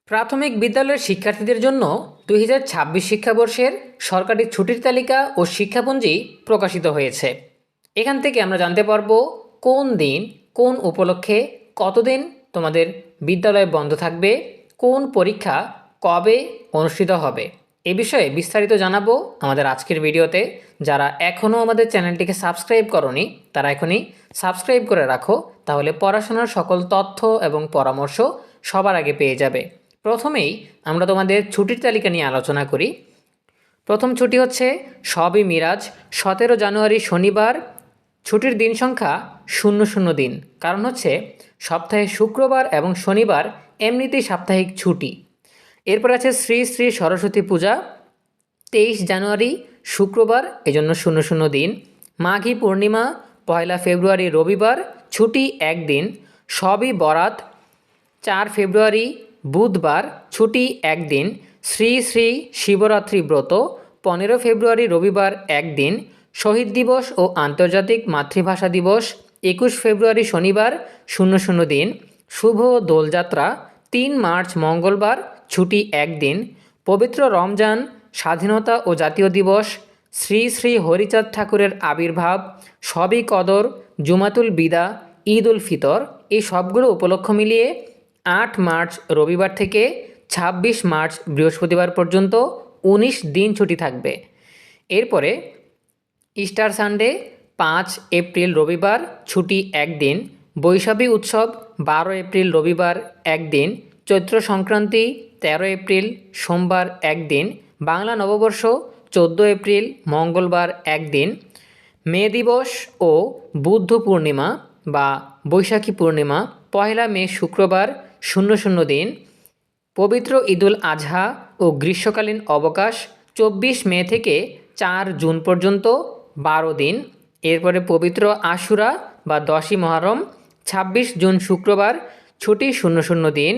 প্রাথমিক বিদ্যালয়ের শিক্ষার্থীদের জন্য 2026 শিক্ষাবর্ষের সরকারি ছুটির তালিকা ও শিক্ষাপঞ্জি প্রকাশিত হয়েছে। এখান থেকে আমরা জানতে পারবো কোন দিন কোন উপলক্ষে কতদিন তোমাদের বিদ্যালয় বন্ধ থাকবে, কোন পরীক্ষা কবে অনুষ্ঠিত হবে। এ বিষয়ে বিস্তারিত জানাবো আমাদের আজকের ভিডিওতে। যারা এখনও আমাদের চ্যানেলটিকে সাবস্ক্রাইব করনি তারা এখনই সাবস্ক্রাইব করে রাখো, তাহলে পড়াশোনার সকল তথ্য এবং পরামর্শ সবার আগে পেয়ে যাবে। প্রথমেই আমরা তোমাদের ছুটির তালিকা নিয়ে আলোচনা করি। প্রথম ছুটি হচ্ছে শবে মিরাজ, 17 জানুয়ারি শনিবার। ছুটির দিন সংখ্যা 00 দিন, কারণ হচ্ছে সপ্তাহে শুক্রবার এবং শনিবার এমনিতেই সাপ্তাহিক ছুটি। এরপর আছে শ্রী শ্রী সরস্বতী পূজা, 23 জানুয়ারি শুক্রবার, এজন্য 00 দিন। মাঘী পূর্ণিমা 1 ফেব্রুয়ারি রবিবার, ছুটি একদিন। শবে বরাত 4 ফেব্রুয়ারি বুধবার, ছুটি একদিন। শ্রী শ্রী শিবরাত্রি ব্রত 15 ফেব্রুয়ারি রবিবার একদিন। শহীদ দিবস ও আন্তর্জাতিক মাতৃভাষা দিবস 21 ফেব্রুয়ারি শনিবার, 00 দিন। শুভ দোলযাত্রা 3 মার্চ মঙ্গলবার, ছুটি একদিন। পবিত্র রমজান, স্বাধীনতা ও জাতীয় দিবস, শ্রী শ্রী হরিচাঁদ ঠাকুরের আবির্ভাব, শবে কদর, জুমাতুল বিদা, ঈদ উল ফিতর, এই সবগুলো উপলক্ষ মিলিয়ে 8 মার্চ রবিবার থেকে 26 মার্চ বৃহস্পতিবার পর্যন্ত 19 দিন ছুটি থাকবে। এরপরে ইস্টার সানডে 5 এপ্রিল রবিবার, ছুটি একদিন। বৈশাখী উৎসব 12 এপ্রিল রবিবার একদিন। চৈত্র সংক্রান্তি 13 এপ্রিল সোমবার একদিন। বাংলা নববর্ষ 14 এপ্রিল মঙ্গলবার একদিন। মে দিবস ও বুদ্ধ পূর্ণিমা বা বৈশাখী পূর্ণিমা 1 মে শুক্রবার, 00 দিন। পবিত্র ঈদুল আজহা ও গ্রীষ্মকালীন অবকাশ 24 মে থেকে 4 জুন পর্যন্ত 12 দিন। এরপরে পবিত্র আশুরা বা 10ই মহরম 26 জুন শুক্রবার, ছুটি 00 দিন।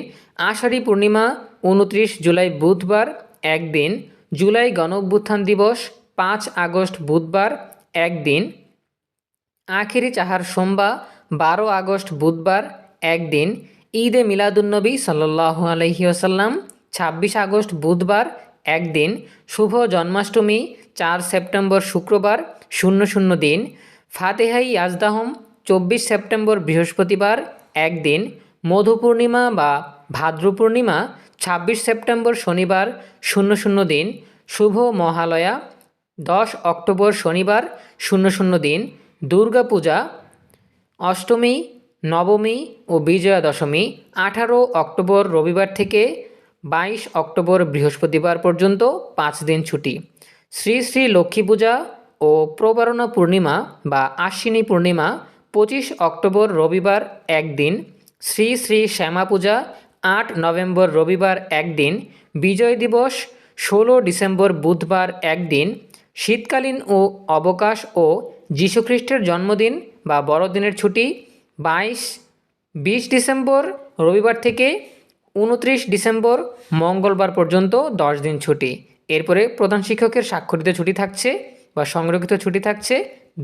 আষাঢ়ী পূর্ণিমা 29 জুলাই বুধবার একদিন। জুলাই গণঅভ্যুত্থান দিবস 5 আগস্ট বুধবার একদিন। আখেরি চাহার সোমবার 12 আগস্ট বুধবার একদিন। ঈদে মিলাদুন্নবী সাল্লাল্লাহু আলাইহি ওয়াসাল্লাম 26 আগস্ট বুধবার একদিন। শুভ জন্মাষ্টমী 4 সেপ্টেম্বর শুক্রবার, 00 দিন। ফাতেহাই ইয়াজদাহম 24 সেপ্টেম্বর বৃহস্পতিবার একদিন। মধু পূর্ণিমা বা ভাদ্র পূর্ণিমা 26 সেপ্টেম্বর শনিবার, 00 দিন। শুভ মহালয়া 10 অক্টোবর শনিবার, 00 দিন। দুর্গা পূজা অষ্টমী, নবমী ও বিজয়া দশমী 18 অক্টোবর রবিবার থেকে 22 অক্টোবর বৃহস্পতিবার পর্যন্ত 5 দিন ছুটি। শ্রী শ্রী লক্ষ্মী পূজা ও প্রবারণা পূর্ণিমা বা আশ্বিনী পূর্ণিমা 25 অক্টোবর রবিবার একদিন। শ্রী শ্রী শ্যামা পূজা 8 নভেম্বর রবিবার একদিন। বিজয় দিবস 16 ডিসেম্বর বুধবার একদিন। শীতকালীন ও অবকাশ ও যীশুখ্রিস্টের জন্মদিন বা বড়দিনের ছুটি 20 ডিসেম্বর রবিবার থেকে 29 ডিসেম্বর মঙ্গলবার পর্যন্ত 10 দিন ছুটি। এরপরে প্রধান শিক্ষকের স্বাক্ষরিত ছুটি থাকছে বা সংরক্ষিত ছুটি থাকছে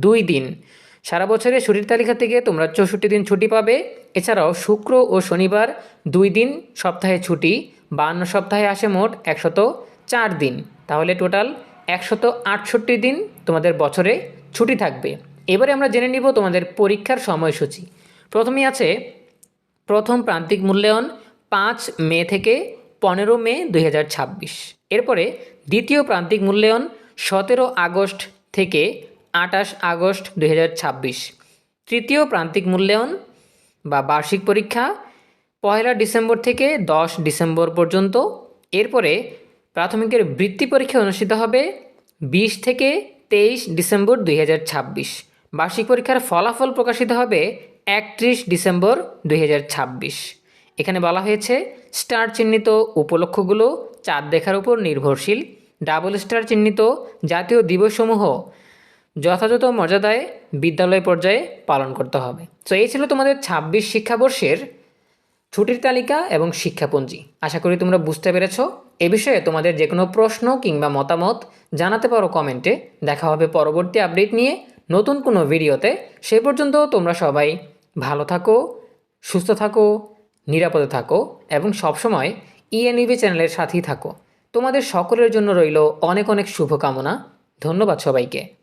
2 দিন। সারা বছরে ছুটির তালিকা থেকে তোমরা 64 দিন ছুটি পাবে। এছাড়াও শুক্র ও শনিবার 2 দিন সপ্তাহে ছুটি, 52 সপ্তাহে আসে মোট 104 দিন। তাহলে টোটাল 168 দিন তোমাদের বছরে ছুটি থাকবে। এবারে আমরা জেনে নিব তোমাদের পরীক্ষার সময়সূচি। প্রথমেই আছে প্রথম প্রান্তিক মূল্যায়ন 5 মে থেকে 15 মে 2026। এরপরে দ্বিতীয় প্রান্তিক মূল্যায়ন 17 আগস্ট থেকে 28 আগস্ট 2026। তৃতীয় প্রান্তিক মূল্যায়ন বা বার্ষিক পরীক্ষা 1 ডিসেম্বর থেকে 10 ডিসেম্বর পর্যন্ত। এরপরে প্রাথমিকের বৃত্তি পরীক্ষা অনুষ্ঠিত হবে 20 থেকে 23 ডিসেম্বর 2026। বার্ষিক পরীক্ষার ফলাফল প্রকাশিত হবে 31 ডিসেম্বর 2026। এখানে বলা হয়েছে স্টার চিহ্নিত উপলক্ষগুলো চাঁদ দেখার উপর নির্ভরশীল। ডাবল স্টার চিহ্নিত জাতীয় দিবসসমূহ যথাযথ মর্যাদায় বিদ্যালয় পর্যায়ে পালন করতে হবে। তো এই ছিল তোমাদের 26 শিক্ষাবর্ষের ছুটির তালিকা এবং শিক্ষাপঞ্জি। আশা করি তোমরা বুঝতে পেরেছ। এ বিষয়ে তোমাদের যে কোনো প্রশ্ন কিংবা মতামত জানাতে পারো কমেন্টে। দেখা হবে পরবর্তী আপডেট নিয়ে নতুন কোনো ভিডিওতে। সে পর্যন্ত তোমরা সবাই ভালো থাকো, সুস্থ থাকো, নিরাপদে থাকো এবং সবসময় ইএনইভি চ্যানেলের সাথেই থাকো। তোমাদের সকলের জন্য রইল অনেক অনেক শুভকামনা। ধন্যবাদ সবাইকে।